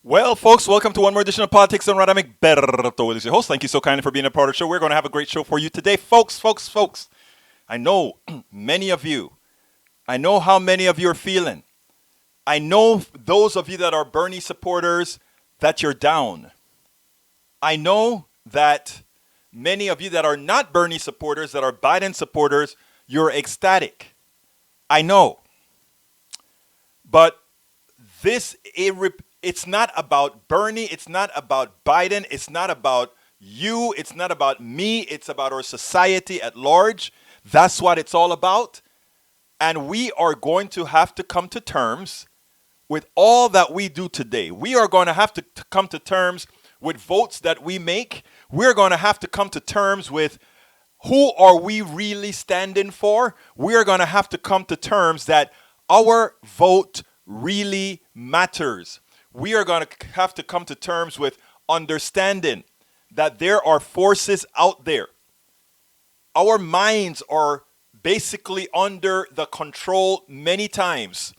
Well, folks, welcome to one more edition of Politics and Right. I'm Egberto Willis, your host. Thank you so kindly for being a part of the show. We're going to have a great show for you today. Folks. I know many of you. I know how many of you are feeling. I know those of you that are Bernie supporters that you're down. I know that many of you that are not Bernie supporters, that are Biden supporters, you're ecstatic. I know. But it's not about Bernie, it's not about Biden, it's not about you, it's not about me, it's about our society at large. That's what it's all about. And we are going to have to come to terms with all that we do today. We are going to have to come to terms with votes that we make. We're going to have to come to terms with who are we really standing for. We're going to have to come to terms that our vote really matters. We are going to have to come to terms with understanding that there are forces out there. Our minds are basically under the control many times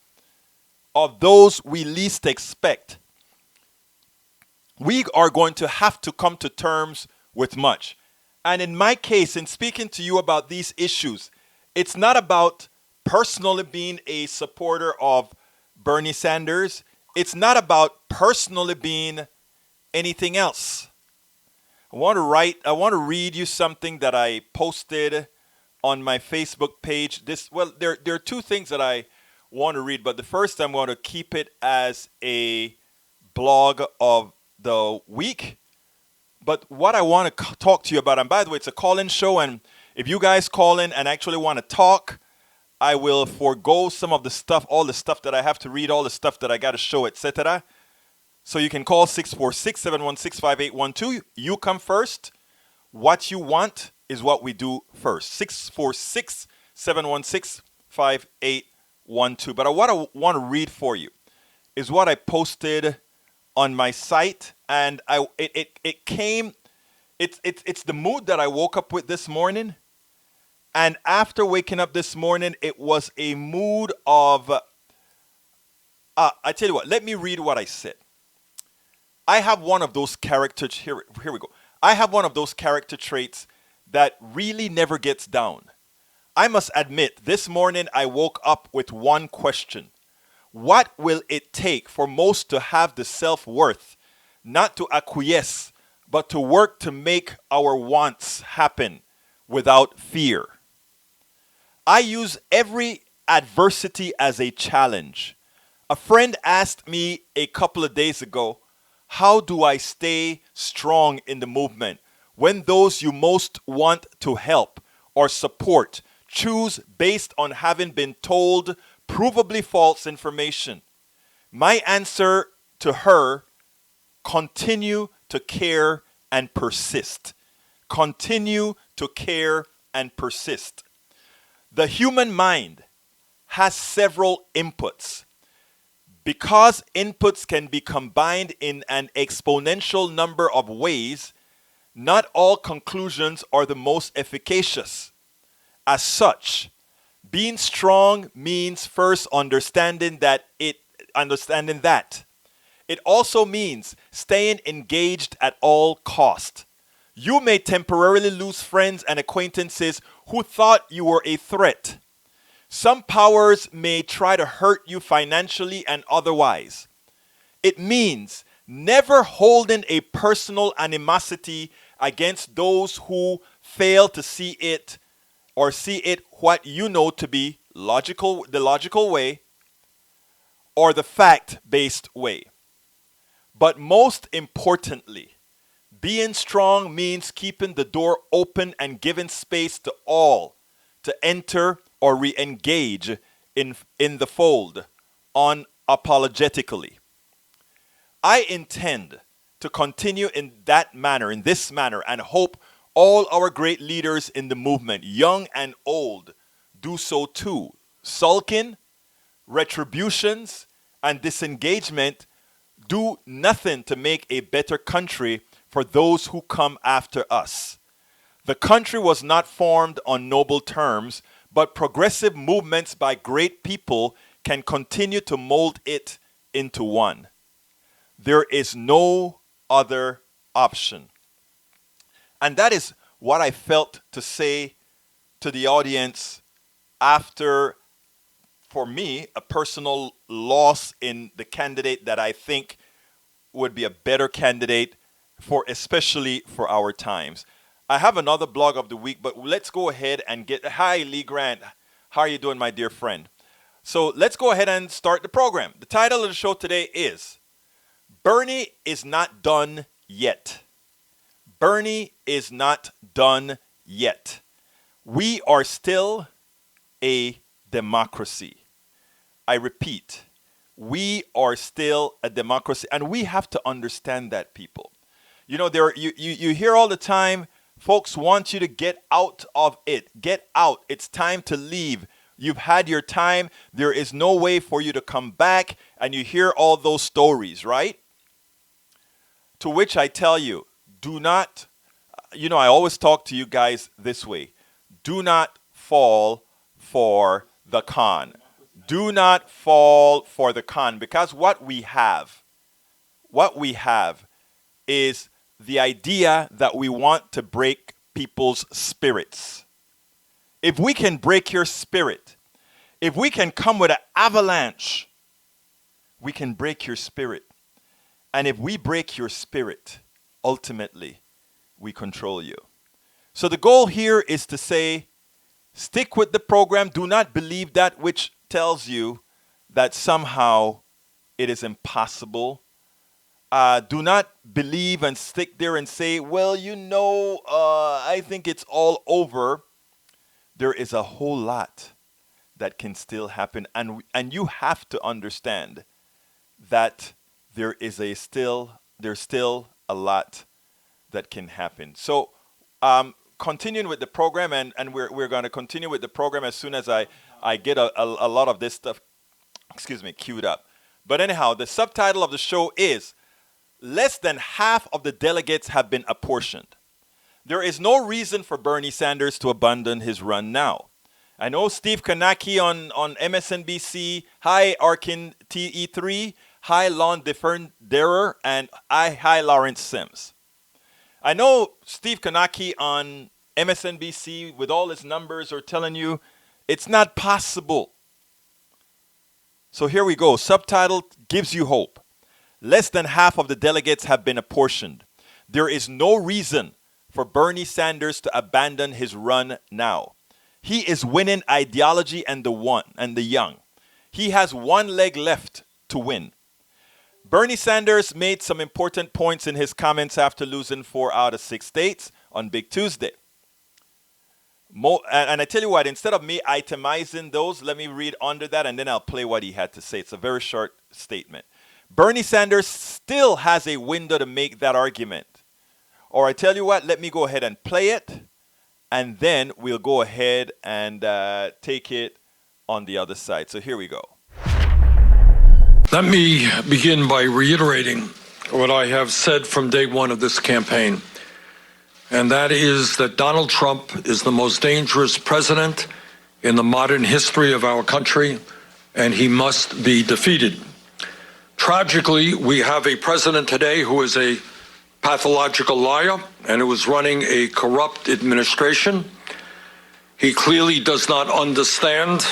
of those we least expect. We are going to have to come to terms with much. And in my case, in speaking to you about these issues, it's not about personally being a supporter of Bernie Sanders. It's not about personally being anything else. I want to read you something that I posted on my Facebook page. There are two things that I want to read, but the first I'm going to keep it as a blog of the week. But what I want to talk to you about, and by the way, it's a call-in show, and if you guys call in and actually want to talk, I will forego some of the stuff, all the stuff that I have to read, all the stuff that I got to show, etc. So you can call 646-716-5812. You come first. What you want is what we do first. 646-716-5812. But what I want to read for you is what I posted on my site, and it's the mood that I woke up with this morning. And after waking up this morning, it was a mood of, I tell you what, let me read what I said. I have one of those characters, here we go. I have one of those character traits that really never gets down. I must admit, this morning I woke up with one question. What will it take for most to have the self-worth, not to acquiesce, but to work to make our wants happen without fear? I use every adversity as a challenge. A friend asked me a couple of days ago, how do I stay strong in the movement when those you most want to help or support choose based on having been told provably false information? My answer to her, continue to care and persist. Continue to care and persist. The human mind has several inputs. Because inputs can be combined in an exponential number of ways, not all conclusions are the most efficacious. As such, being strong means first understanding that. It also means staying engaged at all cost. You may temporarily lose friends and acquaintances who thought you were a threat. Some powers may try to hurt you financially and otherwise. It means never holding a personal animosity against those who fail to see it what you know to be the logical way or the fact-based way. But most importantly, being strong means keeping the door open and giving space to all to enter or re-engage in the fold unapologetically. I intend to continue in this manner, and hope all our great leaders in the movement, young and old, do so too. Sulking, retributions, and disengagement do nothing to make a better country for those who come after us. The country was not formed on noble terms, but progressive movements by great people can continue to mold it into one. There is no other option. And that is what I felt to say to the audience after, for me, a personal loss in the candidate that I think would be a better candidate for, especially for our times. I have another blog of the week, but let's go ahead and get. Hi, Lee Grant. How are you doing, my dear friend? So let's go ahead and start the program. The title of the show today is Bernie is not done yet. Bernie is not done yet. We are still a democracy. I repeat, we are still a democracy, and we have to understand that, people. You know, you hear all the time, folks want you to get out of it. Get out. It's time to leave. You've had your time. There is no way for you to come back, and you hear all those stories, right? To which I tell you, do not, you know, I always talk to you guys this way. Do not fall for the con. Do not fall for the con, because what we have is the idea that we want to break people's spirits. If we can break your spirit, if we can come with an avalanche, we can break your spirit. And if we break your spirit, ultimately, we control you. So the goal here is to say, stick with the program. Do not believe that which tells you that somehow it is impossible. Do not believe and stick there and say, well, you know, I think it's all over. There is a whole lot that can still happen. And you have to understand that there's still a lot that can happen. So continuing with the program, and we're going to continue with the program as soon as I get a lot of this stuff, queued up. But anyhow, the subtitle of the show is Less than half of the delegates have been apportioned. There is no reason for Bernie Sanders to abandon his run now. I know Steve Kanaki on MSNBC. Hi, Arkin TE3. Hi, Lon Deferderer. And hi, Lawrence Sims. I know Steve Kanaki on MSNBC with all his numbers are telling you it's not possible. So here we go. Subtitle gives you hope. Less than half of the delegates have been apportioned. There is no reason for Bernie Sanders to abandon his run now. He is winning ideology and the young. He has one leg left to win. Bernie Sanders made some important points in his comments after losing 4 out of 6 states on Big Tuesday. And I tell you what, instead of me itemizing those, let me read under that and then I'll play what he had to say. It's a very short statement. Bernie Sanders still has a window to make that argument. Or I tell you what, let me go ahead and play it, and then we'll go ahead and take it on the other side. So here we go. Let me begin by reiterating what I have said from day one of this campaign, and that is that Donald Trump is the most dangerous president in the modern history of our country, and he must be defeated. Tragically, we have a president today who is a pathological liar and who is running a corrupt administration. He clearly does not understand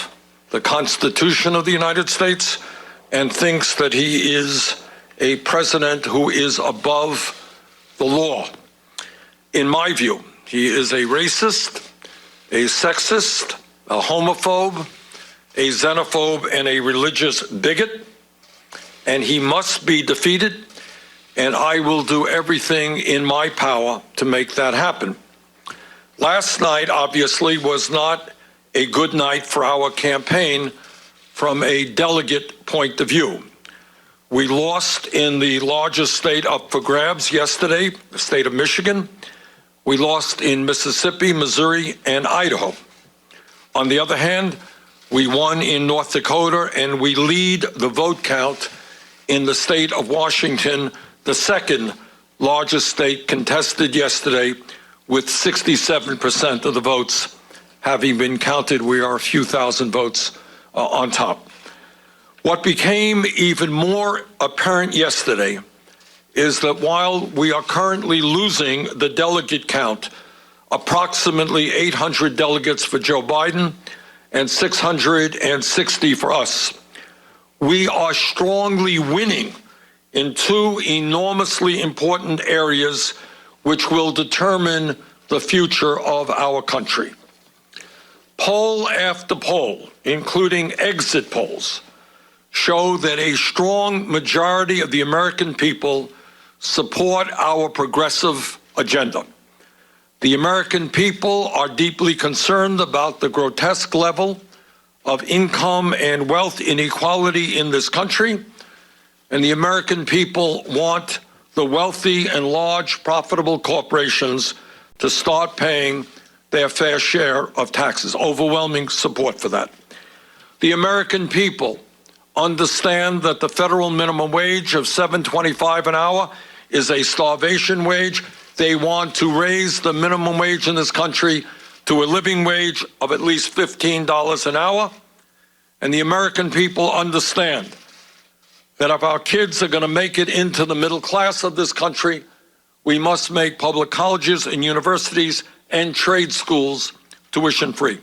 the Constitution of the United States and thinks that he is a president who is above the law. In my view, he is a racist, a sexist, a homophobe, a xenophobe, and a religious bigot. And he must be defeated, and I will do everything in my power to make that happen. Last night, obviously, was not a good night for our campaign from a delegate point of view. We lost in the largest state up for grabs yesterday, the state of Michigan. We lost in Mississippi, Missouri, and Idaho. On the other hand, we won in North Dakota, and we lead the vote count in the state of Washington, the second largest state contested yesterday, with 67% of the votes having been counted. We are a few thousand votes on top. What became even more apparent yesterday is that while we are currently losing the delegate count, approximately 800 delegates for Joe Biden and 660 for us, we are strongly winning in two enormously important areas which will determine the future of our country. Poll after poll, including exit polls, show that a strong majority of the American people support our progressive agenda. The American people are deeply concerned about the grotesque level of income and wealth inequality in this country, and the American people want the wealthy and large profitable corporations to start paying their fair share of taxes. Overwhelming support for that. The American people understand that the federal minimum wage of $7.25 an hour is a starvation wage. They want to raise the minimum wage in this country to a living wage of at least $15 an hour. And the American people understand that if our kids are going to make it into the middle class of this country, we must make public colleges and universities and trade schools tuition free.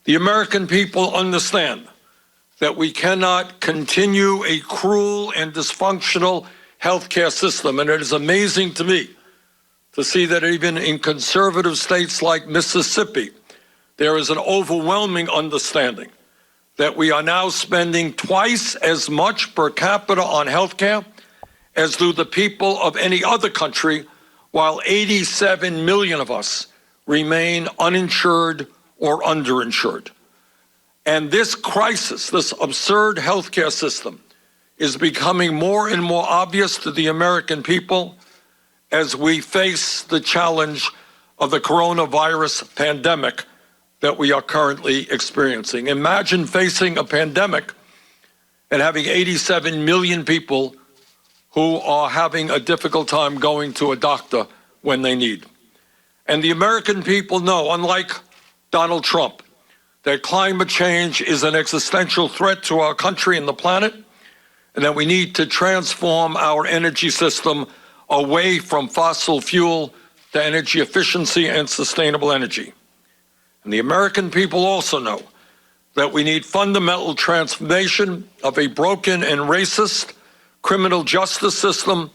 The American people understand that we cannot continue a cruel and dysfunctional healthcare system. And it is amazing to me to see that even in conservative states like Mississippi, there is an overwhelming understanding that we are now spending twice as much per capita on healthcare as do the people of any other country, while 87 million of us remain uninsured or underinsured. And this crisis, this absurd healthcare system, is becoming more and more obvious to the American people as we face the challenge of the coronavirus pandemic that we are currently experiencing. Imagine facing a pandemic and having 87 million people who are having a difficult time going to a doctor when they need. And the American people know, unlike Donald Trump, that climate change is an existential threat to our country and the planet, and that we need to transform our energy system away from fossil fuel to energy efficiency and sustainable energy. And the American people also know that we need fundamental transformation of a broken and racist criminal justice system,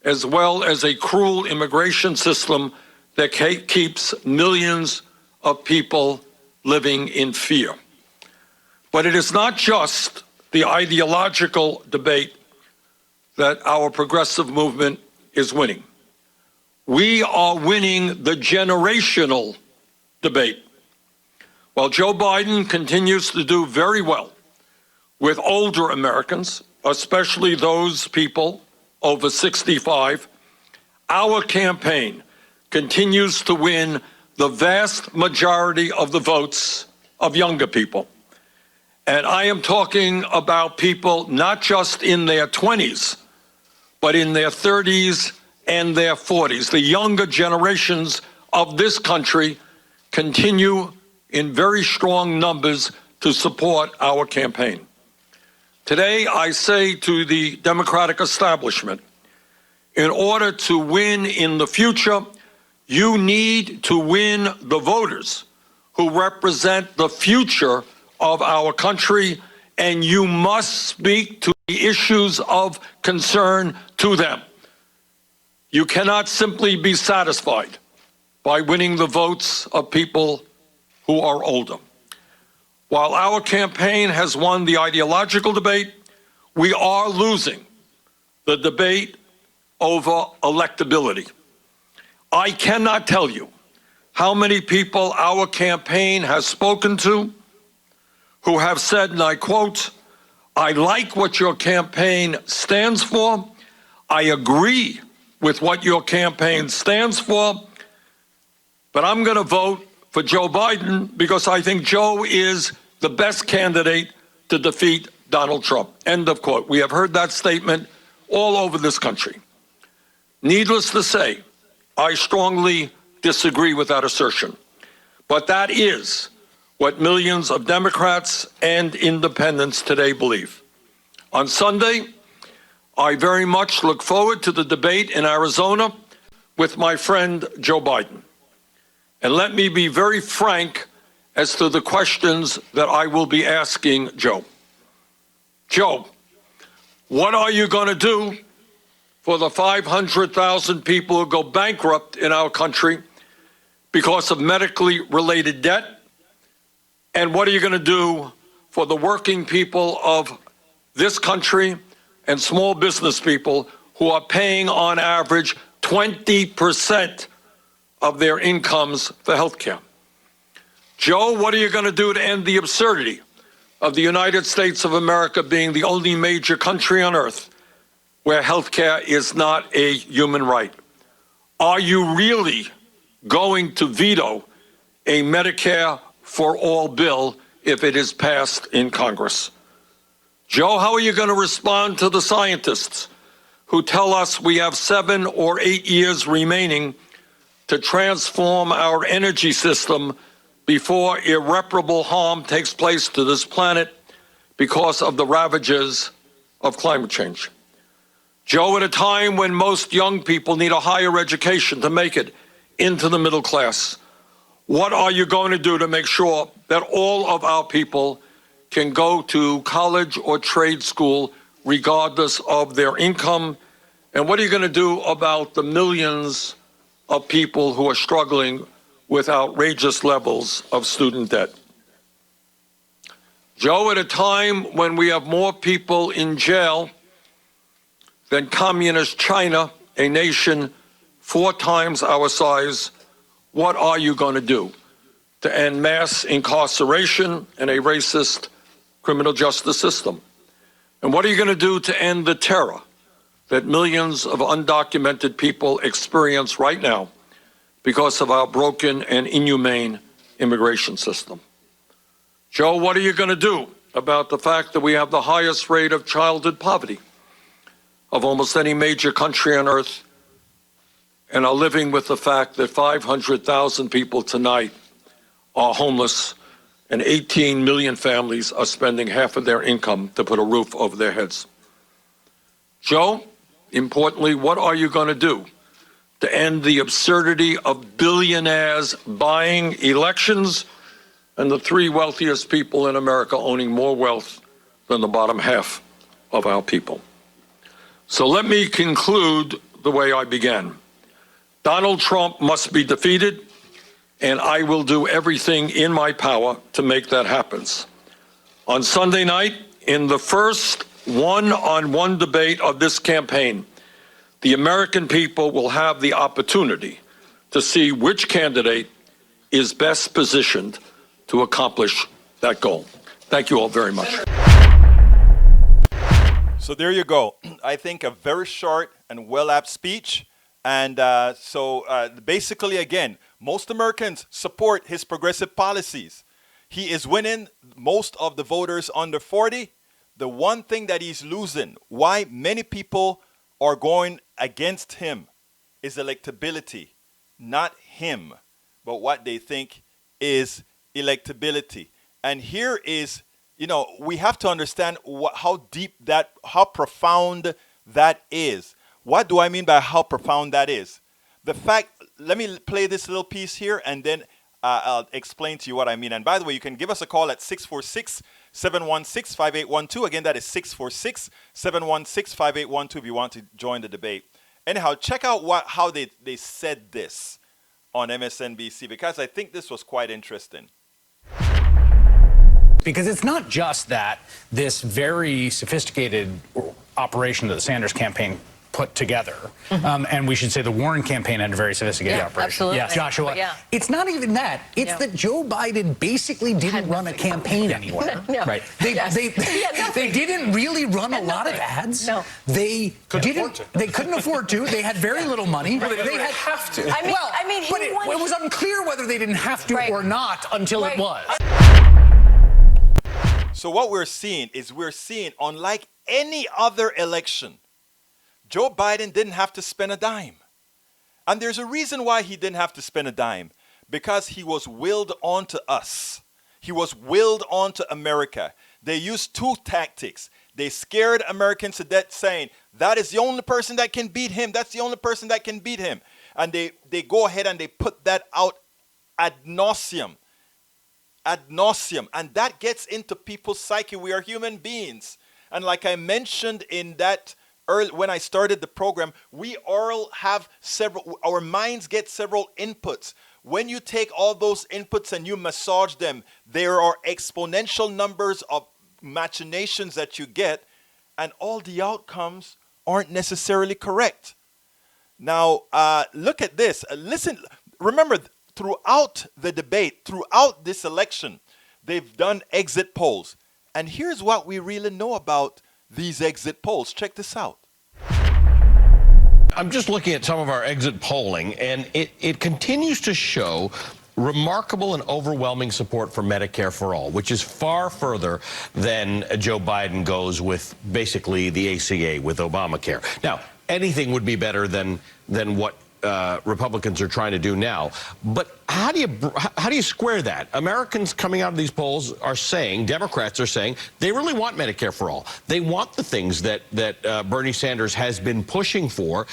as well as a cruel immigration system that keeps millions of people living in fear. But it is not just the ideological debate that our progressive movement is winning. We are winning the generational debate. While Joe Biden continues to do very well with older Americans, especially those people over 65, our campaign continues to win the vast majority of the votes of younger people. And I am talking about people not just in their 20s, but in their 30s and their 40s. The younger generations of this country continue in very strong numbers to support our campaign. Today, I say to the Democratic establishment, in order to win in the future, you need to win the voters who represent the future of our country, and you must speak to the issues of concern to them. You cannot simply be satisfied by winning the votes of people who are older. While our campaign has won the ideological debate, we are losing the debate over electability. I cannot tell you how many people our campaign has spoken to who have said, and I quote, "I like what your campaign stands for. I agree with what your campaign stands for, but I'm going to vote for Joe Biden because I think Joe is the best candidate to defeat Donald Trump." End of quote. We have heard that statement all over this country. Needless to say, I strongly disagree with that assertion. But that is what millions of Democrats and independents today believe. On Sunday, I very much look forward to the debate in Arizona with my friend Joe Biden. And let me be very frank as to the questions that I will be asking Joe. Joe, what are you going to do for the 500,000 people who go bankrupt in our country because of medically related debt? And what are you going to do for the working people of this country and small business people who are paying on average 20% of their incomes for health care? Joe, what are you going to do to end the absurdity of the United States of America being the only major country on earth where health care is not a human right? Are you really going to veto a Medicare for all bill if it is passed in Congress? Joe, how are you going to respond to the scientists who tell us we have 7 or 8 years remaining to transform our energy system before irreparable harm takes place to this planet because of the ravages of climate change? Joe, at a time when most young people need a higher education to make it into the middle class, what are you going to do to make sure that all of our people can go to college or trade school regardless of their income? And what are you going to do about the millions of people who are struggling with outrageous levels of student debt? Joe, at a time when we have more people in jail than communist China, a nation 4 times our size, what are you going to do to end mass incarceration and a racist criminal justice system? And what are you going to do to end the terror that millions of undocumented people experience right now because of our broken and inhumane immigration system? Joe, what are you going to do about the fact that we have the highest rate of childhood poverty of almost any major country on earth, and are living with the fact that 500,000 people tonight are homeless and 18 million families are spending half of their income to put a roof over their heads? Joe, importantly, what are you going to do to end the absurdity of billionaires buying elections and the 3 wealthiest people in America owning more wealth than the bottom half of our people? So let me conclude the way I began. Donald Trump must be defeated, and I will do everything in my power to make that happen. On Sunday night, in the first one-on-one debate of this campaign, the American people will have the opportunity to see which candidate is best positioned to accomplish that goal. Thank you all very much. So there you go. I think a very short and well-apt speech. And basically, again, most Americans support his progressive policies. He is winning most of the voters under 40. The one thing that he's losing, why many people are going against him, is electability. Not him, but what they think is electability. And here is, we have to understand how profound that is. What do I mean by how profound that is? The fact, let me play this little piece here and then I'll explain to you what I mean. And by the way, you can give us a call at 646-716-5812. Again, that is 646-716-5812 if you want to join the debate. Anyhow, check out how they said this on MSNBC, because I think this was quite interesting. Because it's not just that this very sophisticated operation that the Sanders campaign put together, and we should say the Warren campaign had a very sophisticated operation. Absolutely. Yes, Joshua. Yeah. It's not even that. It's that Joe Biden basically didn't run a campaign anywhere. No. Right. They didn't really run a lot of ads. No. They couldn't afford to. They had very little money. They didn't have to. I mean, but it was unclear whether they didn't have to or not until it was. So what we're seeing, unlike any other election, Joe Biden didn't have to spend a dime. And there's a reason why he didn't have to spend a dime. Because he was willed onto us. He was willed onto America. They used 2 tactics. They scared Americans to death saying, that is the only person that can beat him. That's the only person that can beat him. And they go ahead and they put that out ad nauseum. Ad nauseum. And that gets into people's psyche. We are human beings. And like I mentioned in that early, when I started the program, we all have our minds get several inputs. When you take all those inputs and you massage them, there are exponential numbers of machinations that you get, and all the outcomes aren't necessarily correct. Now, look at this. Listen, remember, throughout the debate, throughout this election, they've done exit polls. And here's what we really know about these exit polls. Check this out. I'm just looking at some of our exit polling, and it continues to show remarkable and overwhelming support for Medicare for all, which is far further than Joe Biden goes with basically the ACA with Obamacare. Now, anything would be better than what Republicans are trying to do now. But how do you square that? Americans coming out of these polls are saying, Democrats are saying, they really want Medicare for all. They want the things that Bernie Sanders has been pushing for.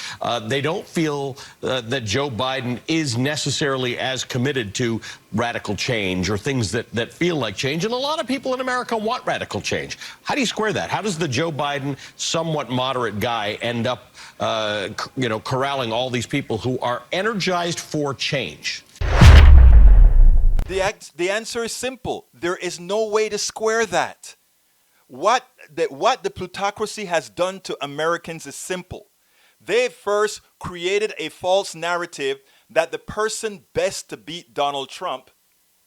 They don't feel that Joe Biden is necessarily as committed to radical change or things that feel like change. And a lot of people in America want radical change. How do you square that? How does the Joe Biden, somewhat moderate guy end up corralling all these people who are energized for change? The answer is simple. There is no way to square that. What the plutocracy has done to Americans is simple. They first created a false narrative that the person best to beat Donald Trump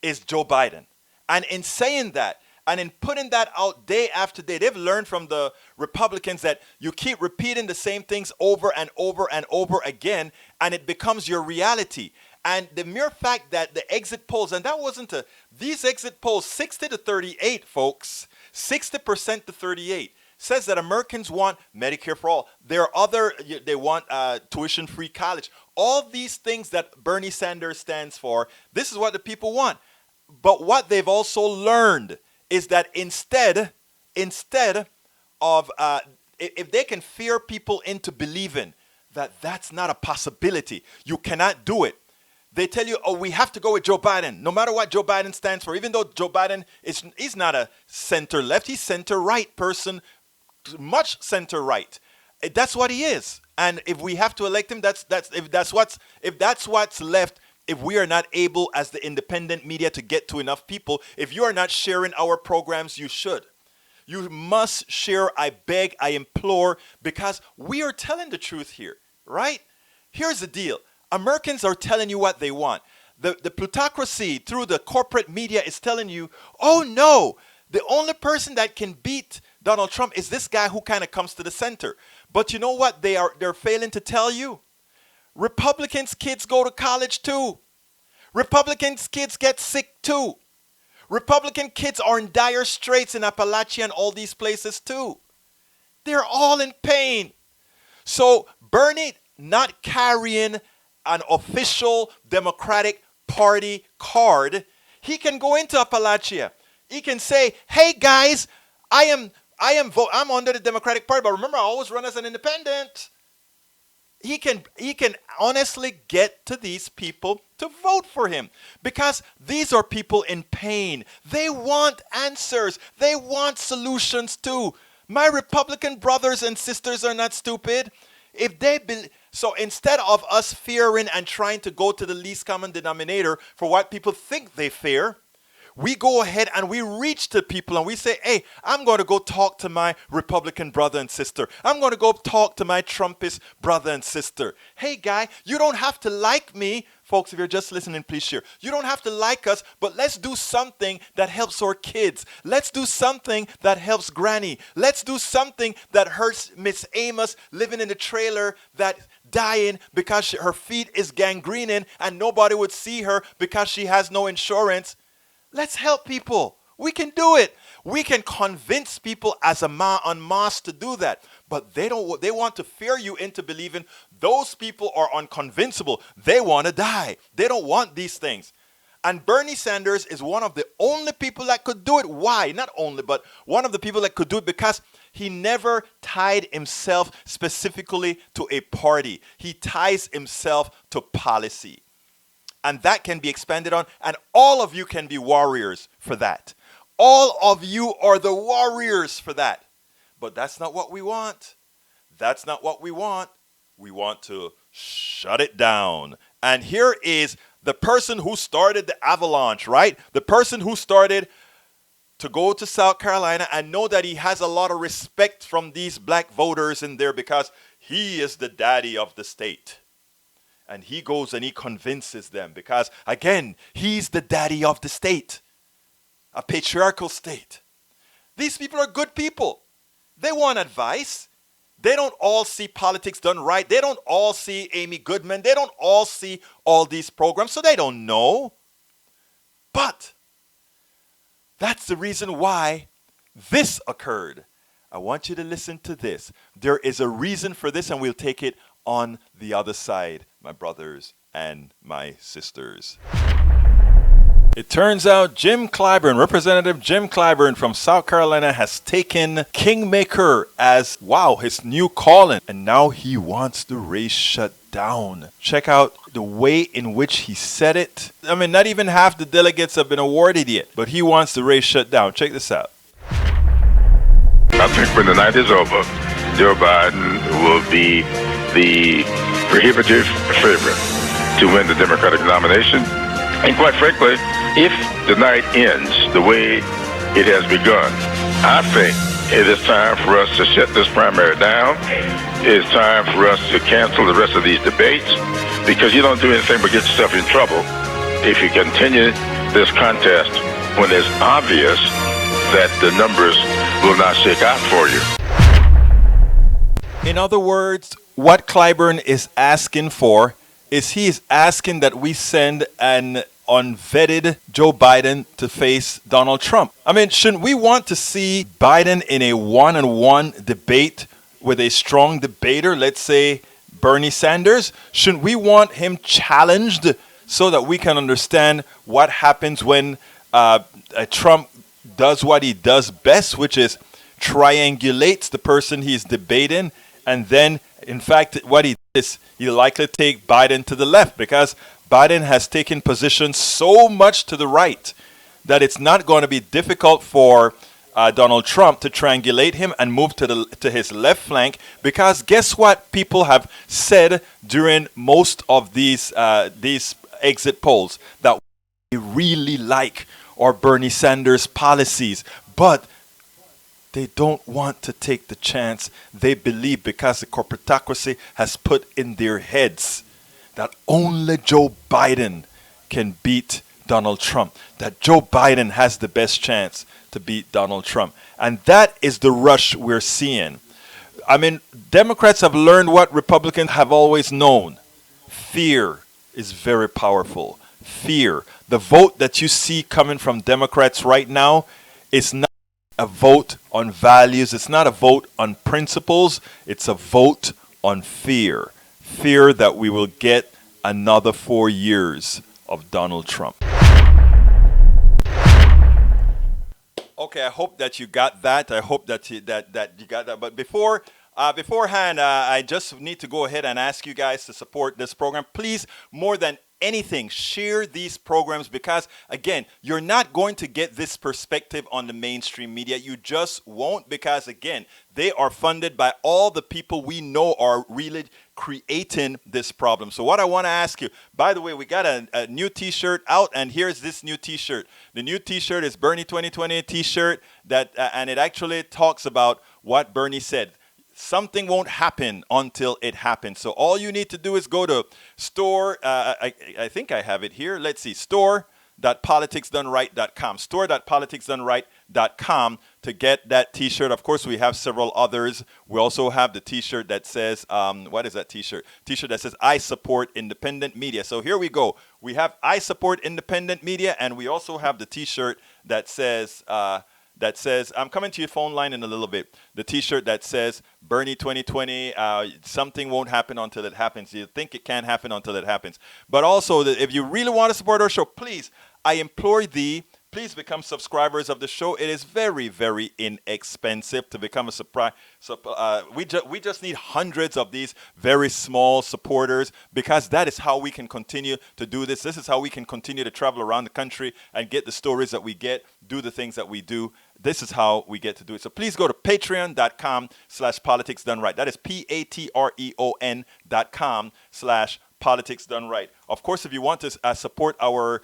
is Joe Biden. And in saying that, and in putting that out day after day, they've learned from the Republicans that you keep repeating the same things over and over and over again, and it becomes your reality. And the mere fact that the exit polls, and that wasn't these exit polls, 60 to 38, folks, 60% to 38, says that Americans want Medicare for all. They want tuition-free college. All these things that Bernie Sanders stands for, this is what the people want. But what they've also learned is that instead of, if they can fear people into believing that that's not a possibility, you cannot do it. They tell you, oh, we have to go with Joe Biden, no matter what Joe Biden stands for. Even though Joe Biden he's not a center-left, he's center-right person, much center-right. That's what he is. And if we have to elect him, if that's what's left. If we are not able as the independent media to get to enough people, if you are not sharing our programs, you should. You must share, I beg, I implore, because we are telling the truth here, right? Here's the deal. Americans are telling you what they want. The plutocracy through the corporate media is telling you, oh no, the only person that can beat Donald Trump is this guy who kind of comes to the center. But you know what they're failing to tell you? Republicans' kids go to college too. Republicans' kids get sick too. Republican kids are in dire straits in Appalachia and all these places too. They're all in pain. So Bernie not carrying an official Democratic Party card, he can go into Appalachia. He can say, hey guys, I'm under the Democratic Party, but remember I always run as an independent. He can honestly get to these people to vote for him, because these are people in pain. They want answers. They want solutions too. My Republican brothers and sisters are not stupid. So instead of us fearing and trying to go to the least common denominator for what people think they fear, we go ahead and we reach to people and we say, hey, I'm going to go talk to my Republican brother and sister. I'm going to go talk to my Trumpist brother and sister. Hey, guy, you don't have to like me. Folks, if you're just listening, please share. You don't have to like us, but let's do something that helps our kids. Let's do something that helps Granny. Let's do something that hurts Miss Amos living in the trailer that dying because her feet is gangrening and nobody would see her because she has no insurance. Let's help people. We can do it. We can convince people as en masse to do that. But they want to fear you into believing those people are unconvincible. They want to die. They don't want these things. And Bernie Sanders is one of the only people that could do it. Why? Not only, but one of the people that could do it because He never tied himself specifically to a party. He ties himself to policy. And that can be expanded on, and all of you can be warriors for that. All of you are the warriors for that. But that's not what we want. That's not what we want. We want to shut it down. And here is the person who started the avalanche, right? The person who started to go to South Carolina and know that he has a lot of respect from these black voters in there because he is the daddy of the state. And he goes and he convinces them because, again, he's the daddy of the state, a patriarchal state. These people are good people. They want advice. They don't all see politics done right. They don't all see Amy Goodman. They don't all see all these programs, so they don't know. But that's the reason why this occurred. I want you to listen to this. There is a reason for this, and we'll take it on the other side, my brothers and my sisters. It turns out Jim Clyburn, Representative Jim Clyburn from South Carolina, has taken Kingmaker as, wow, his new calling. And now he wants the race shut down. Check out the way in which he said it. I mean, not even half the delegates have been awarded yet, but he wants the race shut down. Check this out. I think when the night is over, Joe Biden will be the prohibitive favorite to win the Democratic nomination. And quite frankly, if the night ends the way it has begun, I think it is time for us to shut this primary down. It is time for us to cancel the rest of these debates because you don't do anything but get yourself in trouble if you continue this contest when it's obvious that the numbers will not shake out for you. In other words, what Clyburn is asking for is he is asking that we send an unvetted Joe Biden to face Donald Trump. I mean, shouldn't we want to see Biden in a one-on-one debate with a strong debater, let's say Bernie Sanders? Shouldn't we want him challenged so that we can understand what happens when Trump does what he does best, which is triangulates the person he's debating, and then, in fact, what he is, he'll likely take Biden to the left because Biden has taken positions so much to the right that it's not going to be difficult for Donald Trump to triangulate him and move to his left flank, because guess what people have said during most of these exit polls? That we really like or Bernie Sanders' policies, but they don't want to take the chance they believe because the corporatocracy has put in their heads that only Joe Biden can beat Donald Trump, that Joe Biden has the best chance to beat Donald Trump. And that is the rush we're seeing. I mean, Democrats have learned what Republicans have always known. Fear is very powerful. Fear. The vote that you see coming from Democrats right now is not a vote on values. It's not a vote on principles. It's a vote on fear. Fear that we will get another 4 years of Donald Trump. Okay, I hope that you got that. I hope that you got that. But beforehand, I just need to go ahead and ask you guys to support this program. Please, more than anything, share these programs because, again, you're not going to get this perspective on the mainstream media. You just won't because, again, they are funded by all the people we know are really creating this problem. So what I want to ask you, by the way, we got a new t-shirt out, and here's this new t-shirt. The new t-shirt is Bernie 2020 t-shirt that, and it actually talks about what Bernie said. Something won't happen until it happens. So all you need to do is go to store, I think I have it here. Let's see, store.politicsdoneright.com. Store.politicsdoneright.com to get that t-shirt. Of course, we have several others. We also have the t-shirt that says, what is that t-shirt? T-shirt that says, I support independent media. So here we go. We have I support independent media, and we also have the t-shirt that says, I'm coming to your phone line in a little bit. The t-shirt that says Bernie 2020, something won't happen until it happens. You think it can't happen until it happens. But also, if you really want to support our show, please, I implore thee please become subscribers of the show. It is very, very inexpensive to become a surprise. So we just need hundreds of these very small supporters, because that is how we can continue to do this. This is how we can continue to travel around the country and get the stories that we get, do the things that we do. This is how we get to do it. So please go to patreon.com/politics done right. That is patreon.com/politics done right. Of course, if you want to support our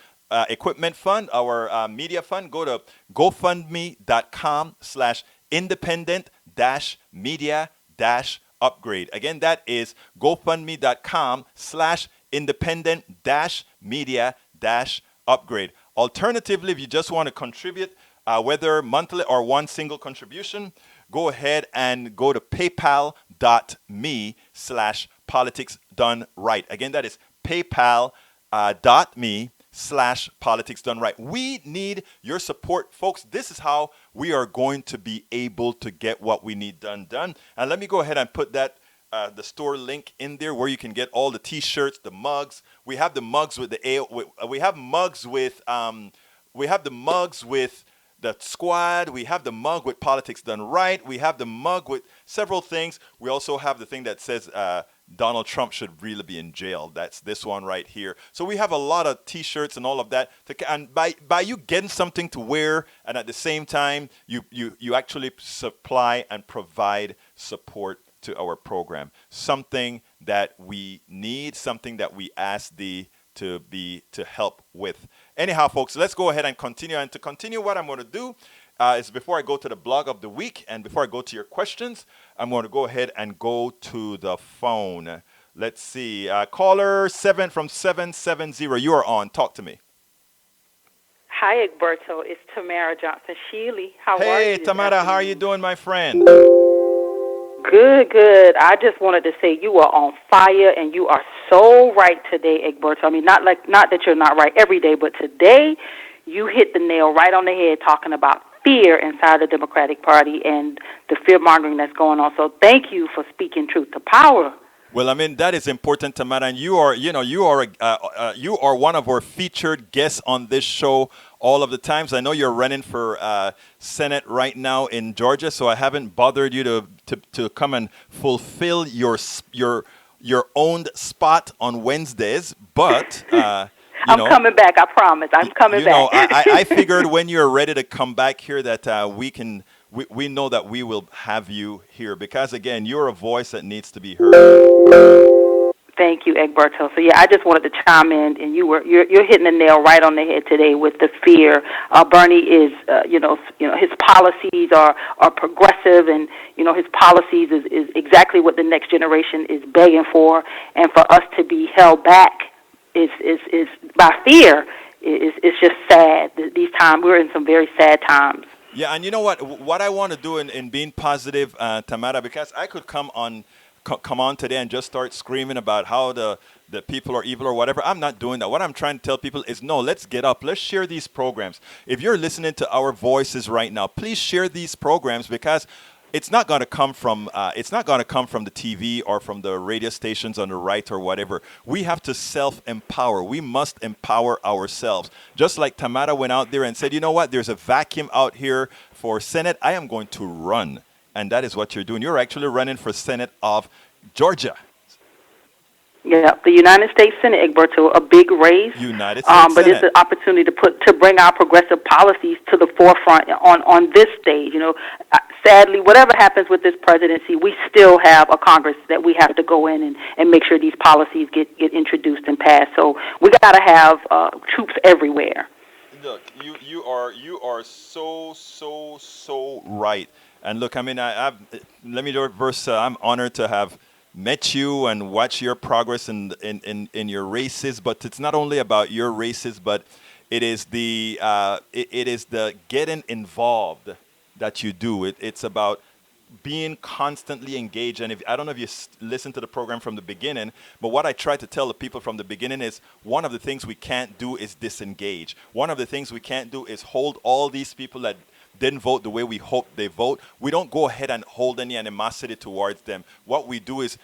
equipment fund, our media fund, go to gofundme.com/independent-media-upgrade. Again, that is gofundme.com/independent-media-upgrade. Alternatively, if you just want to contribute, whether monthly or one single contribution, go ahead and go to paypal.me/politics done right. Again, that is paypal.me/politics done right. We need your support, folks. This is how we are going to be able to get what we need done. And let me go ahead and put that the store link in there, where you can get all the T-shirts, the mugs. We have the mugs with we have mugs with the squad. We have the mug with Politics Done Right. We have the mug with several things. We also have the thing that says Donald Trump should really be in jail. That's this one right here. So we have a lot of T-shirts and all of that. And by you getting something to wear, and at the same time, you actually supply and provide support to our program. Something that we need, something that we ask thee to help with. Anyhow, folks, let's go ahead and continue. And to continue, what I'm going to do is, before I go to the blog of the week and before I go to your questions, I'm going to go ahead and go to the phone. Let's see. Caller 7 from 770. You are on. Talk to me. Hi, Egberto. It's Tamara Johnson-Sheely. How are you? Hey, Tamara. How are you doing, my friend? Good. I just wanted to say you are on fire, and you are so right today, Egberto. I mean, not that you're not right every day, but today you hit the nail right on the head talking about fear inside the Democratic Party and the fear-mongering that's going on. So thank you for speaking truth to power. Well, I mean, that is important, Tamara, and you are one of our featured guests on this show all of the times. I know you're running for Senate right now in Georgia, so I haven't bothered you to come and fulfill your owned spot on Wednesdays, but I'm coming back. I promise. I'm coming back. I figured when you're ready to come back here that we know that we will have you here, because again, you're a voice that needs to be heard. Thank you, Egberto. So yeah, I just wanted to chime in, and you're hitting the nail right on the head today with the fear. Bernie is, his policies are progressive, and his policies is exactly what the next generation is begging for, and for us to be held back is by fear is just sad. These times, we're in some very sad times. Yeah, and you know what I want to do in being positive, Tamara, because I could come on today and just start screaming about how the people are evil or whatever. I'm not doing that. What I'm trying to tell people is, no, let's get up. Let's share these programs. If you're listening to our voices right now, please share these programs, because it's not going to come from the TV or from the radio stations on the right or whatever. We have to self-empower. We must empower ourselves. Just like Tamara went out there and said, you know what, there's a vacuum out here for Senate. I am going to run. And that is what you're doing. You're actually running for Senate of Georgia. Yeah, the United States Senate, Egberto, a big race. United States but Senate. it's an opportunity to bring our progressive policies to the forefront on this stage. Sadly, whatever happens with this presidency, we still have a Congress that we have to go in and make sure these policies get introduced and passed. So we got to have troops everywhere. Look, you are so right. And look, I mean, let me do it verse. I'm honored to have met you and watch your progress in your races. But it's not only about your races, but it is the getting involved that you do. It's about being constantly engaged. And I don't know if you listened to the program from the beginning, but what I try to tell the people from the beginning is, one of the things we can't do is disengage. One of the things we can't do is hold all these people that didn't vote the way we hope they vote. We don't go ahead and hold any animosity towards them. What we do is,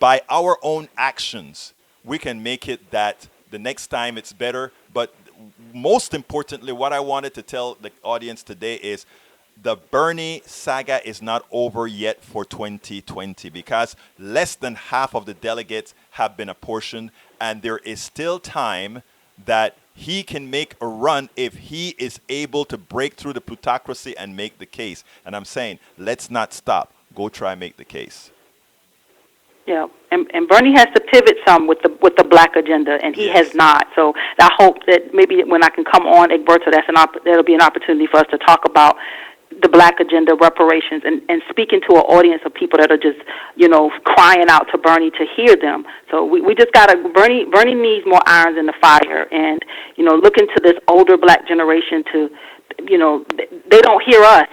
by our own actions, we can make it that the next time it's better. But most importantly, what I wanted to tell the audience today is the Bernie saga is not over yet for 2020 because less than half of the delegates have been apportioned, and there is still time that he can make a run if he is able to break through the plutocracy and make the case. And I'm saying, let's not stop. Go try and make the case. Yeah, and Bernie has to pivot some with the black agenda, and he Yes. has not. So I hope that maybe when I can come on, Egberto, that'll be an opportunity for us to talk about the black agenda, reparations, and speaking to an audience of people that are just, crying out to Bernie to hear them. So we just got to, Bernie needs more irons in the fire, and, look into this older black generation to, they don't hear us.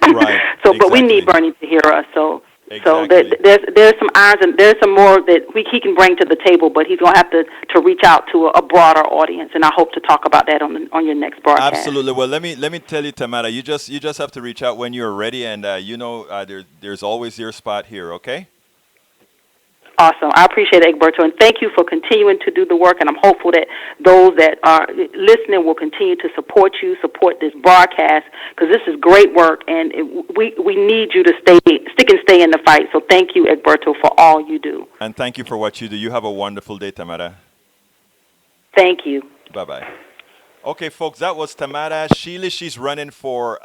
Right, So, but we exactly. need Bernie to hear us. So Exactly. there's some irons and there's some more that he can bring to the table, but he's going to have to reach out to a broader audience, and I hope to talk about that on your next broadcast. Absolutely. Well, let me tell you, Tamara, you just have to reach out when you're ready, and there's always your spot here. Okay. Awesome. I appreciate it, Egberto, and thank you for continuing to do the work, and I'm hopeful that those that are listening will continue to support this broadcast, because this is great work, and we need you to stick and stay in the fight. So thank you, Egberto, for all you do. And thank you for what you do. You have a wonderful day, Tamara. Thank you. Bye-bye. Okay, folks, that was Tamara Shealy. She's running for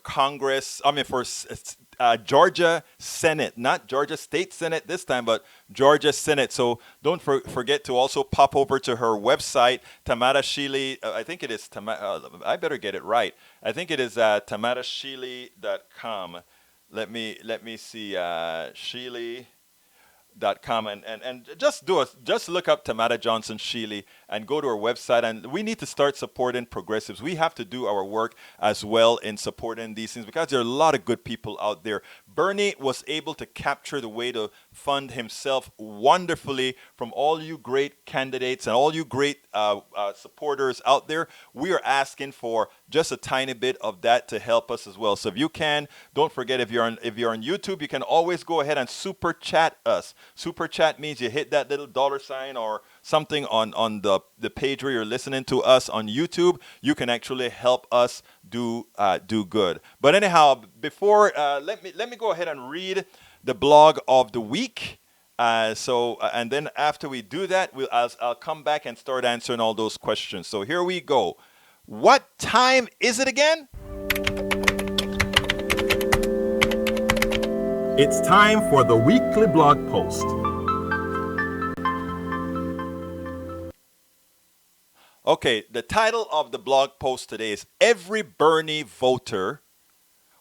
Congress. For Georgia Senate, not Georgia State Senate this time, but Georgia Senate. So don't forget to also pop over to her website, Tamara Shealy. I think it is I better get it right. I think it is tamarashealy.com. Let me see, Shealy.com, and just look up Tamara Johnson Shealy and go to our website. And we need to start supporting progressives. We have to do our work as well in supporting these things, because there are a lot of good people out there. Bernie was able to capture the way to fund himself wonderfully from all you great candidates and all you great supporters out there. We are asking for just a tiny bit of that to help us as well. So if you can, don't forget, if you're on YouTube, you can always go ahead and super chat us. Super chat means you hit that little $sign or something on the page where you're listening to us on YouTube. You can actually help us do good. But anyhow, before let me go ahead and read the blog of the week. And then after we do that, I'll come back and start answering all those questions. So here we go. What time is it again? It's time for the weekly blog post. Okay, the title of the blog post today is Every Bernie Voter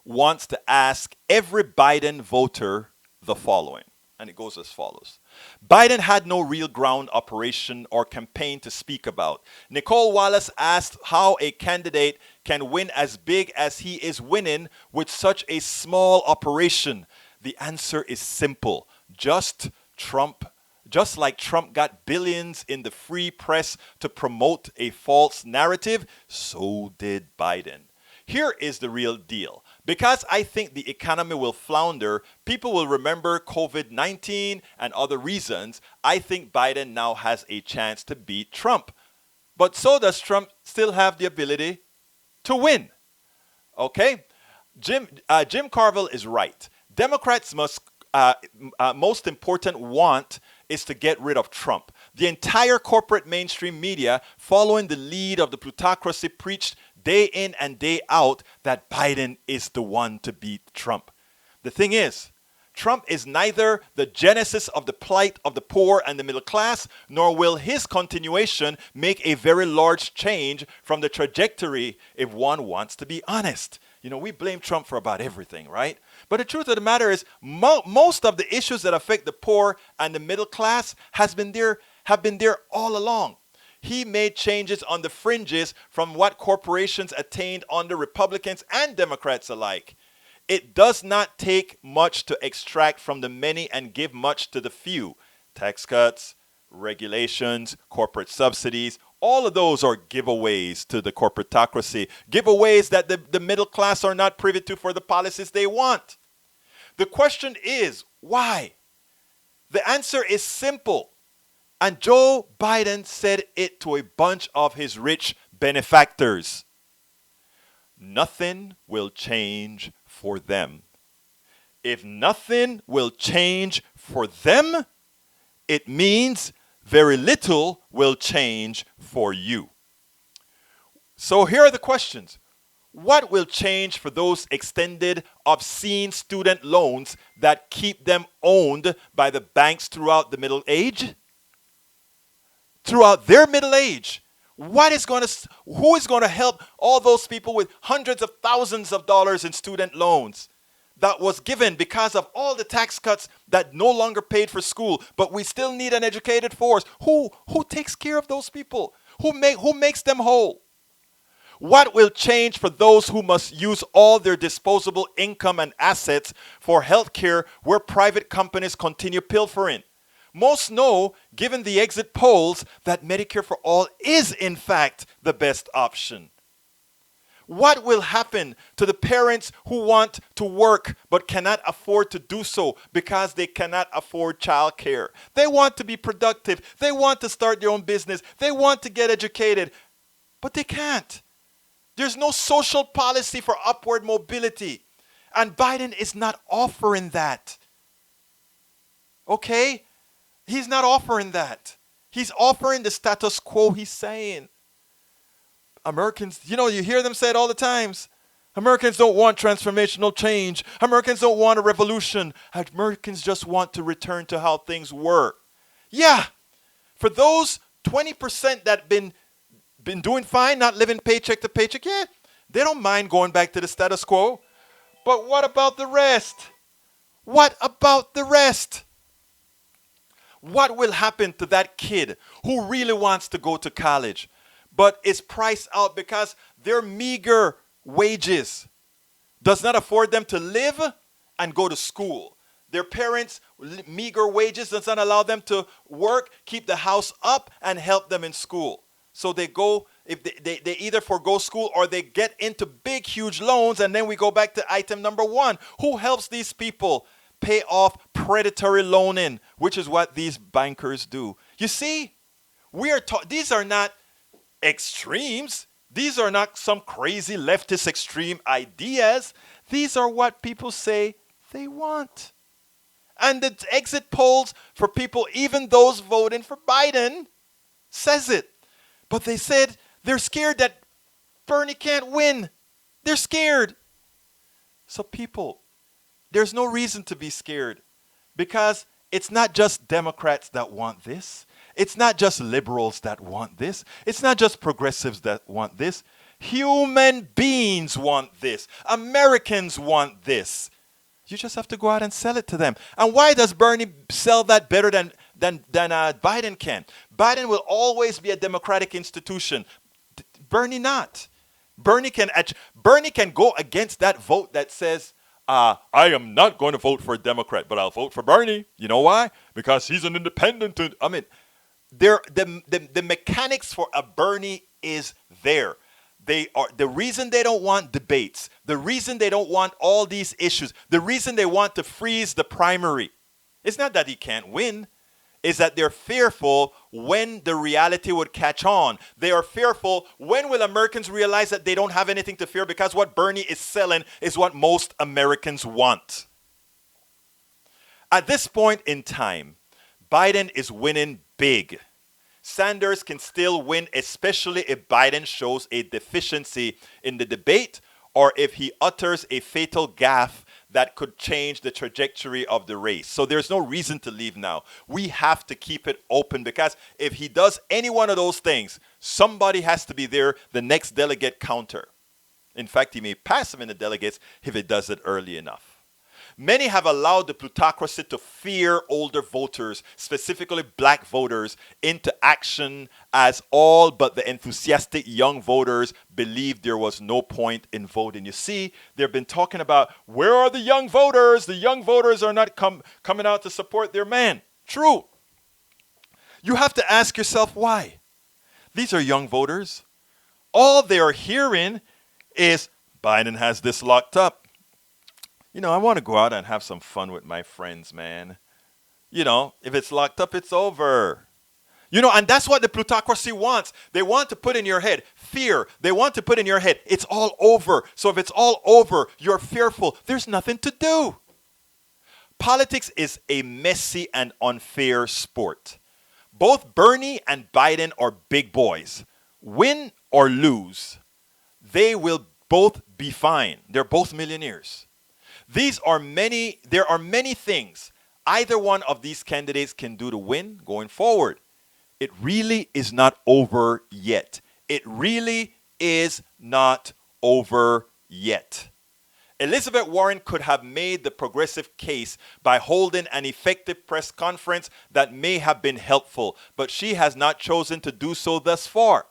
Wants to Ask Every Biden Voter the Following. And it goes as follows. Biden had no real ground operation or campaign to speak about. Nicole Wallace asked how a candidate can win as big as he is winning with such a small operation. The answer is simple. Just like Trump got billions in the free press to promote a false narrative, so did Biden. Here is the real deal. Because I think the economy will flounder, people will remember COVID-19 and other reasons. I think Biden now has a chance to beat Trump. But so does Trump still have the ability to win. Okay? Jim Carville is right. Democrats' most important want is to get rid of Trump. The entire corporate mainstream media, following the lead of the plutocracy, preached day in and day out that Biden is the one to beat Trump. The thing is, Trump is neither the genesis of the plight of the poor and the middle class, nor will his continuation make a very large change from the trajectory if one wants to be honest. We blame Trump for about everything, right? But the truth of the matter is, most of the issues that affect the poor and the middle class have been there all along. He made changes on the fringes from what corporations attained under Republicans and Democrats alike. It does not take much to extract from the many and give much to the few. Tax cuts, regulations, corporate subsidies, all of those are giveaways to the corporatocracy. Giveaways that the middle class are not privy to for the policies they want. The question is, why? The answer is simple. And Joe Biden said it to a bunch of his rich benefactors. Nothing will change for them. If nothing will change for them, it means very little will change for you. So here are the questions. What will change for those extended, obscene student loans that keep them owned by the banks throughout the middle age? Throughout their middle age, who is going to help all those people with hundreds of thousands of dollars in student loans that was given because of all the tax cuts that no longer paid for school, but we still need an educated force? Who takes care of those people? Who makes them whole? What will change for those who must use all their disposable income and assets for health care where private companies continue pilfering? Most know, given the exit polls, that Medicare for all is in fact the best option. What will happen to the parents who want to work but cannot afford to do so because they cannot afford childcare? They want to be productive. They want to start their own business. They want to get educated, but they can't. There's no social policy for upward mobility. And Biden is not offering that. Okay? He's not offering that. He's offering the status quo, he's saying. Americans, you hear them say it all the times. Americans don't want transformational change. Americans don't want a revolution. Americans just want to return to how things were. Yeah, for those 20% that been doing fine, not living paycheck to paycheck, yeah, they don't mind going back to the status quo. But what about the rest? What about the rest? What will happen to that kid who really wants to go to college but is priced out because their meager wages does not afford them to live and go to school? Their parents' meager wages does not allow them to work, keep the house up, and help them in school. So they go, if they either forego school or they get into big, huge loans, and then we go back to item number 1. Who helps these people pay off predatory loaning, which is what these bankers do? You see, these are not extremes. These are not some crazy leftist extreme ideas. These are what people say they want. And the exit polls for people, even those voting for Biden, says it. But they said they're scared that Bernie can't win. They're scared. So people, there's no reason to be scared, because it's not just Democrats that want this. It's not just liberals that want this. It's not just progressives that want this. Human beings want this. Americans want this. You just have to go out and sell it to them. And why does Bernie sell that better than Biden can? Biden will always be a democratic institution. Bernie not. Bernie can go against that vote that says, I am not going to vote for a Democrat, but I'll vote for Bernie. You know why? Because he's an independent. I mean, the mechanics for a Bernie is there. They are the reason they don't want debates, the reason they don't want all these issues, the reason they want to freeze the primary. It's not that he can't win. Is that they're fearful when the reality would catch on. They are fearful when will Americans realize that they don't have anything to fear, because what Bernie is selling is what most Americans want. At this point in time, Biden is winning big. Sanders can still win, especially if Biden shows a deficiency in the debate or if he utters a fatal gaffe that could change the trajectory of the race. So there's no reason to leave now. We have to keep it open, because if he does any one of those things, somebody has to be there, the next delegate counter. In fact, he may pass him in the delegates if he does it early enough. Many have allowed the plutocracy to fear older voters, specifically black voters, into action, as all but the enthusiastic young voters believed there was no point in voting. You see, they've been talking about, where are the young voters? The young voters are not coming out to support their man. True. You have to ask yourself why. These are young voters. All they are hearing is, Biden has this locked up. I want to go out and have some fun with my friends, man. If it's locked up, it's over. You know, and that's what the plutocracy wants. They want to put in your head fear. They want to put in your head, it's all over. So if it's all over, you're fearful. There's nothing to do. Politics is a messy and unfair sport. Both Bernie and Biden are big boys. Win or lose, they will both be fine. They're both millionaires. There are many things either one of these candidates can do to win going forward. It really is not over yet. It really is not over yet. Elizabeth Warren could have made the progressive case by holding an effective press conference that may have been helpful, but she has not chosen to do so thus far.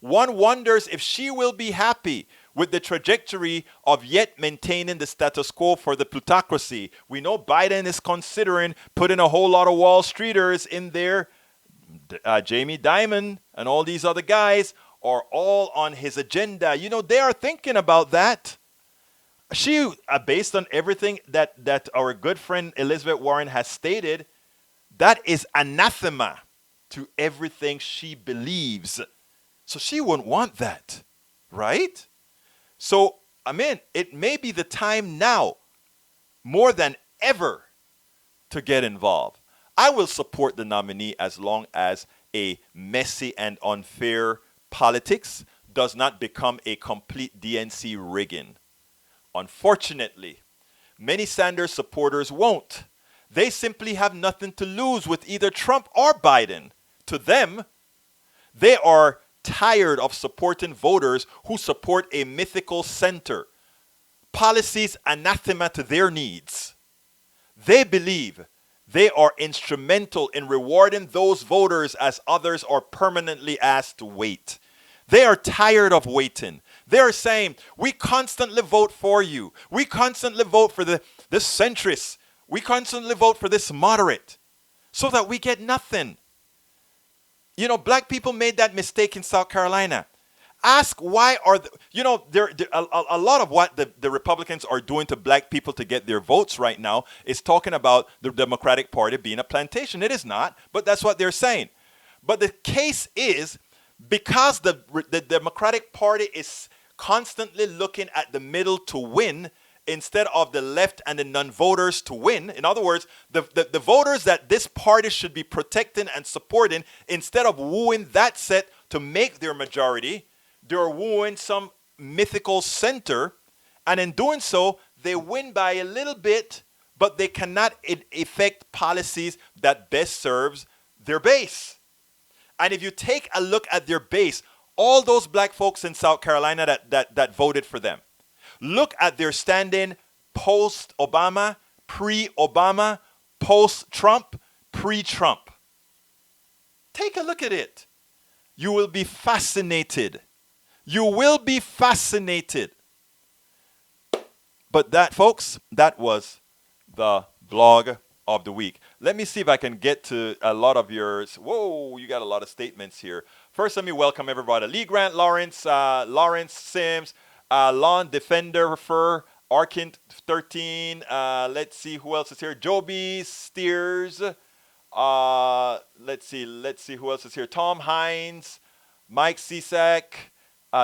One wonders if she will be happy with the trajectory of yet maintaining the status quo for the plutocracy. We know Biden is considering putting a whole lot of Wall Streeters in there. Jamie Dimon and all these other guys are all on his agenda. You know, they are thinking about that. She, based on everything that our good friend Elizabeth Warren has stated, that is anathema to everything she believes. So she wouldn't want that, right? So, I mean, it may be the time now, more than ever, to get involved. I will support the nominee as long as a messy and unfair politics does not become a complete DNC rigging. Unfortunately, many Sanders supporters won't. They simply have nothing to lose with either Trump or Biden. To them, they are tired of supporting voters who support a mythical center, policies anathema to their needs. They believe they are instrumental in rewarding those voters as others are permanently asked to wait. They are tired of waiting. They are saying, we constantly vote for you. We constantly vote for this centrist. We constantly vote for this moderate so that we get nothing. You know, black people made that mistake in South Carolina. Ask why are, a lot of what the Republicans are doing to black people to get their votes right now is talking about the Democratic Party being a plantation. It is not, but that's what they're saying. But the case is, because the Democratic Party is constantly looking at the middle to win instead of the left and the non-voters to win. In other words, the voters that this party should be protecting and supporting, instead of wooing that set to make their majority, they're wooing some mythical center. And in doing so, they win by a little bit, but they cannot effect policies that best serves their base. And if you take a look at their base, all those black folks in South Carolina that voted for them, look at their standing post-Obama, pre-Obama, post-Trump, pre-Trump. Take a look at it. You will be fascinated. You will be fascinated. But that, folks, that was the blog of the week. Let me see if I can get to a lot of yours. Whoa, you got a lot of statements here. First, let me welcome everybody. Lee Grant, Lawrence Sims, Lawn Defender for Arkint 13. Let's see who else is here. Joby Steers. Let's see who else is here. Tom Hynes, Mike Cisak.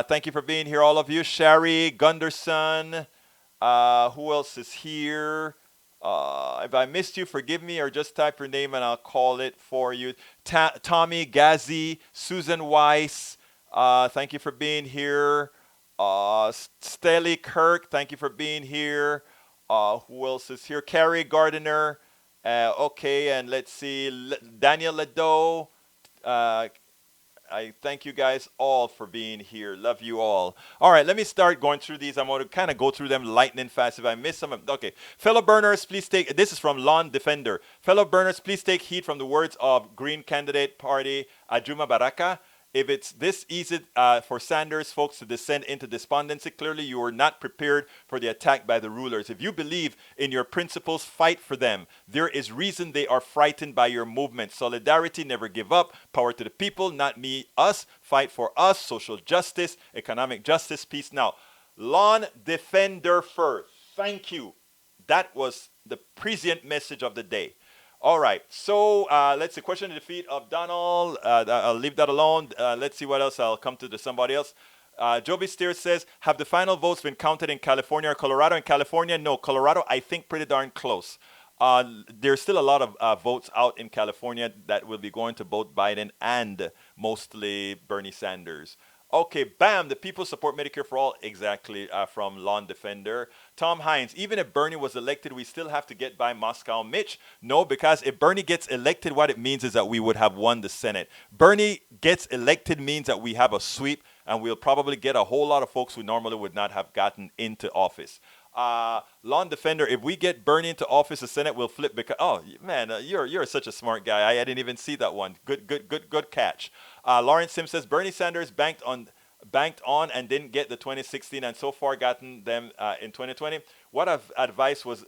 Thank you for being here, all of you. Sherry Gunderson. Who else is here? If I missed you, forgive me, or just type your name and I'll call it for you. Tommy Gazzi, Susan Weiss. Thank you for being here. Stelly Kirk, thank you for being here. Who else is here? Carrie Gardiner. Okay, and let's see. Daniel Ledo. I thank you guys all for being here. Love you all. All right, let me start going through these. I'm going to kind of go through them lightning fast. If I miss some, okay. Fellow burners, please take, this is from Lawn Defender. Fellow burners, please take heed from the words of Green Candidate Party, Ajuma Baraka. If it's this easy for Sanders folks to descend into despondency, clearly you are not prepared for the attack by the rulers. If you believe in your principles, fight for them. There is reason they are frightened by your movement. Solidarity, never give up. Power to the people, not me, us. Fight for us. Social justice, economic justice, peace. Now, Lawn Defender first. Thank you. That was the prescient message of the day. All right. So let's see. Question of defeat of Donald. I'll leave that alone. Let's see what else. I'll come to somebody else. Joby Steer says, have the final votes been counted in California or Colorado? In California, no. Colorado, I think pretty darn close. There's still a lot of votes out in California that will be going to both Biden and mostly Bernie Sanders. Okay, bam, the people support Medicare for all. Exactly, from Lawn Defender. Tom Hynes, even if Bernie was elected, we still have to get by Moscow Mitch. No, because if Bernie gets elected, what it means is that we would have won the Senate. Bernie gets elected means that we have a sweep, and we'll probably get a whole lot of folks who normally would not have gotten into office. Lawn Defender, if we get Bernie into office, the Senate will flip because, oh, man, you're such a smart guy. I didn't even see that one. Good catch. Lawrence Sims says, Bernie Sanders banked on and didn't get the 2016 and so far gotten them in 2020. What advice was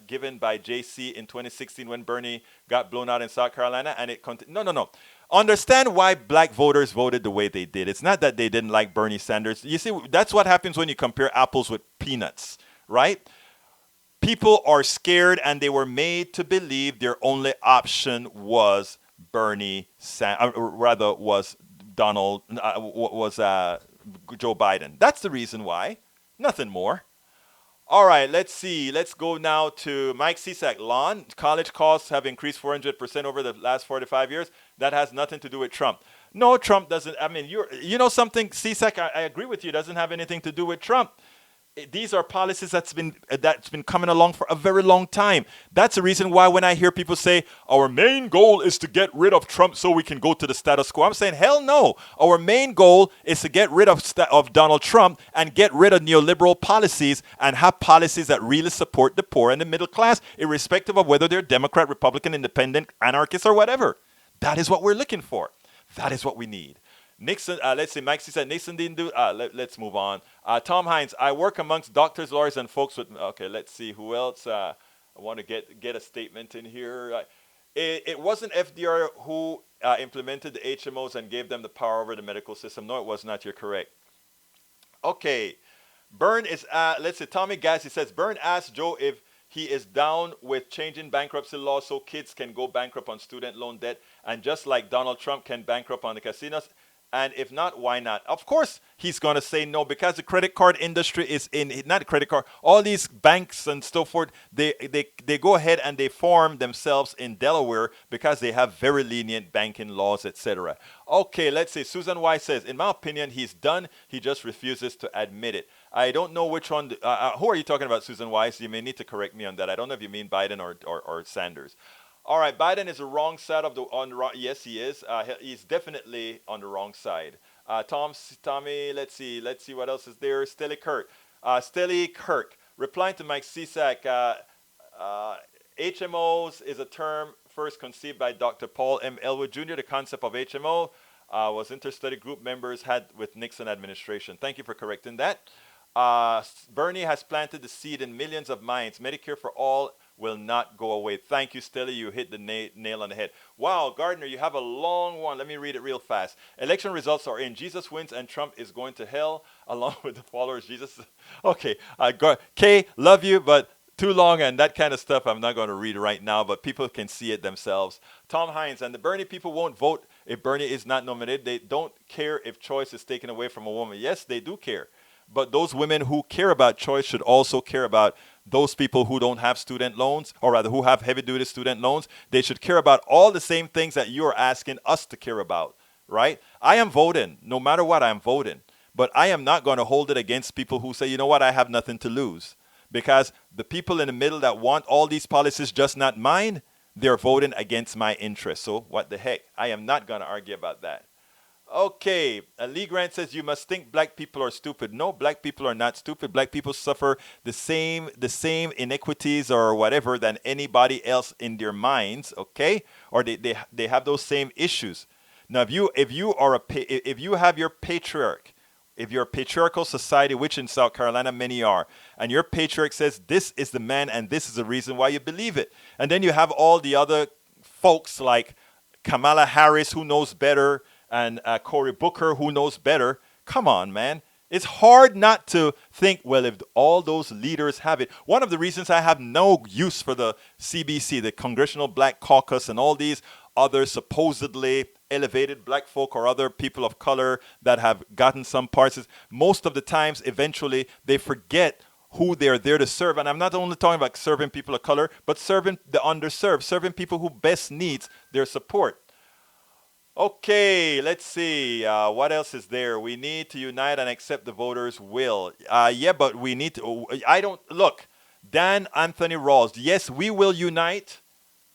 given by JC in 2016 when Bernie got blown out in South Carolina? And it no. Understand why black voters voted the way they did. It's not that they didn't like Bernie Sanders. You see, that's what happens when you compare apples with peanuts, right? People are scared and they were made to believe their only option was was Donald, Joe Biden. That's the reason why. Nothing more. All right, let's see. Let's go now to Mike Cisak. Lon, college costs have increased 400% over the last 45 years. That has nothing to do with Trump. No, Trump doesn't. I mean, you know something, Cisak, I agree with you. It doesn't have anything to do with Trump. These are policies that's been coming along for a very long time. That's the reason why when I hear people say our main goal is to get rid of Trump so we can go to the status quo, I'm saying hell no. Our main goal is to get rid of Donald Trump and get rid of neoliberal policies and have policies that really support the poor and the middle class, irrespective of whether they're Democrat, Republican, Independent, anarchist, or whatever. That is what we're looking for. That is what we need. Nixon, let's see, Mike said Nixon didn't do, let's move on. Tom Hynes, I work amongst doctors, lawyers, and folks with, okay, let's see, who else? I want to get a statement in here. It wasn't FDR who implemented the HMOs and gave them the power over the medical system. No, it was not. You're correct. Okay. Byrne is, let's see, Tommy Gassi says, Byrne asked Joe if he is down with changing bankruptcy laws so kids can go bankrupt on student loan debt and just like Donald Trump can bankrupt on the casinos. And if not, why not? Of course, he's going to say no because the credit card industry is not credit card, all these banks and so forth, they go ahead and they form themselves in Delaware because they have very lenient banking laws, etc. Okay, let's see. Susan Weiss says, in my opinion, he's done. He just refuses to admit it. I don't know which one. Who are you talking about, Susan Weiss? You may need to correct me on that. I don't know if you mean Biden or Sanders. All right, Biden is the wrong side of yes, he is. He's definitely on the wrong side. Tommy, let's see what else is there. Stelly Kirk, replying to Mike Cisak, HMOs is a term first conceived by Dr. Paul M. Elwood Jr. The concept of HMO was interstudy group members had with Nixon administration. Thank you for correcting that. Bernie has planted the seed in millions of minds. Medicare for all will not go away. Thank you, Stella. You hit the nail on the head. Wow, Gardner, you have a long one. Let me read it real fast. Election results are in. Jesus wins and Trump is going to hell along with the followers. Jesus. Okay. Kay, love you, but too long and that kind of stuff I'm not going to read right now, but people can see it themselves. Tom Hynes, and the Bernie people won't vote if Bernie is not nominated. They don't care if choice is taken away from a woman. Yes, they do care. But those women who care about choice should also care about those people who don't have student loans, or rather who have heavy-duty student loans. They should care about all the same things that you are asking us to care about, right? I am voting. No matter what, I'm voting. But I am not going to hold it against people who say, you know what, I have nothing to lose. Because the people in the middle that want all these policies just not mine, they're voting against my interests. So what the heck? I am not going to argue about that. Okay, Lee Grant says you must think black people are stupid. No, black people are not stupid. Black people suffer the same inequities or whatever than anybody else in their minds. Okay, or they have those same issues. Now, if you have your patriarch, if you're a patriarchal society, which in South Carolina many are, and your patriarch says this is the man and this is the reason why you believe it, and then you have all the other folks like Kamala Harris who knows better. And Cory Booker, who knows better. Come on, man. It's hard not to think, well, if all those leaders have it. One of the reasons I have no use for the CBC, the Congressional Black Caucus, and all these other supposedly elevated black folk or other people of color that have gotten some parts, is most of the times, eventually, they forget who they're there to serve. And I'm not only talking about serving people of color, but serving the underserved, serving people who best needs their support. Okay, let's see. What else is there? We need to unite and accept the voters' will. Yeah, but we need to. I don't. Look, Dan Anthony Rawls, yes, we will unite,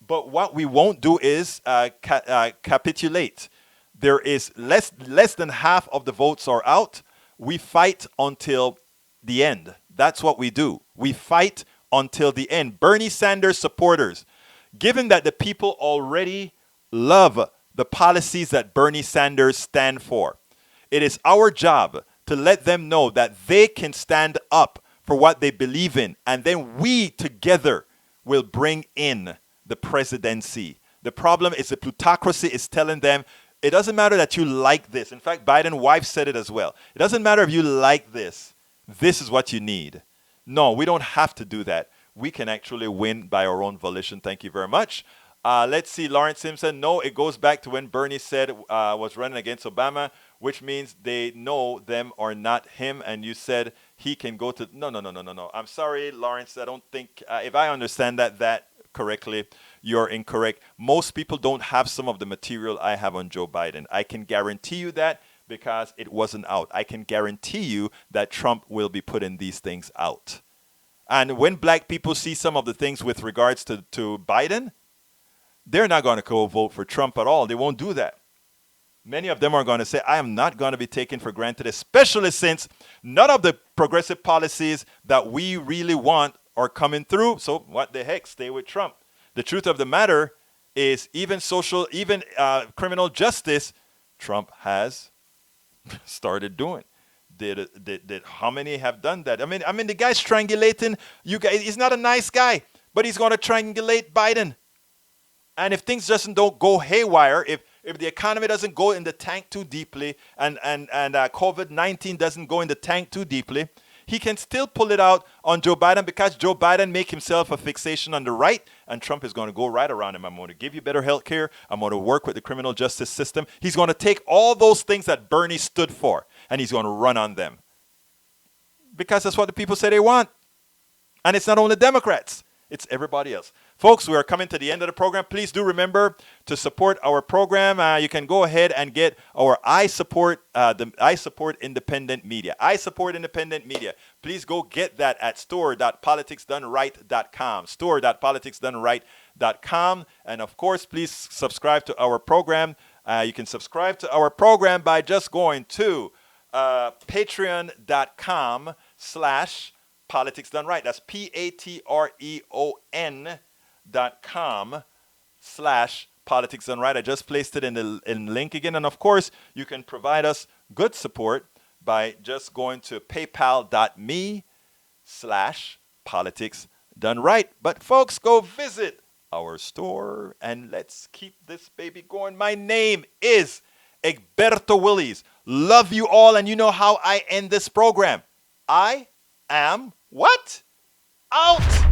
but what we won't do is capitulate. There is less than half of the votes are out. We fight until the end. That's what we do. We fight until the end. Bernie Sanders supporters, given that the people already love the policies that Bernie Sanders stand for, it is our job to let them know that they can stand up for what they believe in, and then we together will bring in the presidency. The problem is the plutocracy is telling them it doesn't matter that you like this. In fact, Biden's wife said it as well. It doesn't matter if you like this. This is what you need. No, we don't have to do that. We can actually win by our own volition. Thank you very much. Let's see, Lawrence Simpson. No, it goes back to when Bernie said was running against Obama, which means they know them or not him. And you said he can go to. No. I'm sorry, Lawrence. I don't think, if I understand that correctly, you're incorrect. Most people don't have some of the material I have on Joe Biden. I can guarantee you that because it wasn't out. I can guarantee you that Trump will be putting these things out. And when black people see some of the things with regards to Biden, they're not going to go vote for Trump at all. They won't do that. Many of them are going to say, I am not going to be taken for granted, especially since none of the progressive policies that we really want are coming through. So what the heck, stay with Trump. The truth of the matter is even criminal justice, Trump has started doing. Did how many have done that? I mean, the guy's strangulating you guys. He's not a nice guy, but he's going to triangulate Biden. And if things just don't go haywire, if the economy doesn't go in the tank too deeply, and COVID-19 doesn't go in the tank too deeply, he can still pull it out on Joe Biden because Joe Biden make himself a fixation on the right, and Trump is going to go right around him. I'm going to give you better health care. I'm going to work with the criminal justice system. He's going to take all those things that Bernie stood for, and he's going to run on them. Because that's what the people say they want. And it's not only Democrats. It's everybody else. Folks, we are coming to the end of the program. Please do remember to support our program. You can go ahead and get our I Support Independent Media. I Support Independent Media. Please go get that at store.politicsdoneright.com. Store.politicsdoneright.com. And of course, please subscribe to our program. You can subscribe to our program by just going to patreon.com/Politics Done Right. That's patreon.com/Politics Done Right. I just placed it in the link again. And of course, you can provide us good support by just going to paypal.me/Politics Done Right. But folks, go visit our store and let's keep this baby going. My name is Egberto Willies. Love you all, and you know how I end this program. I am what? Out!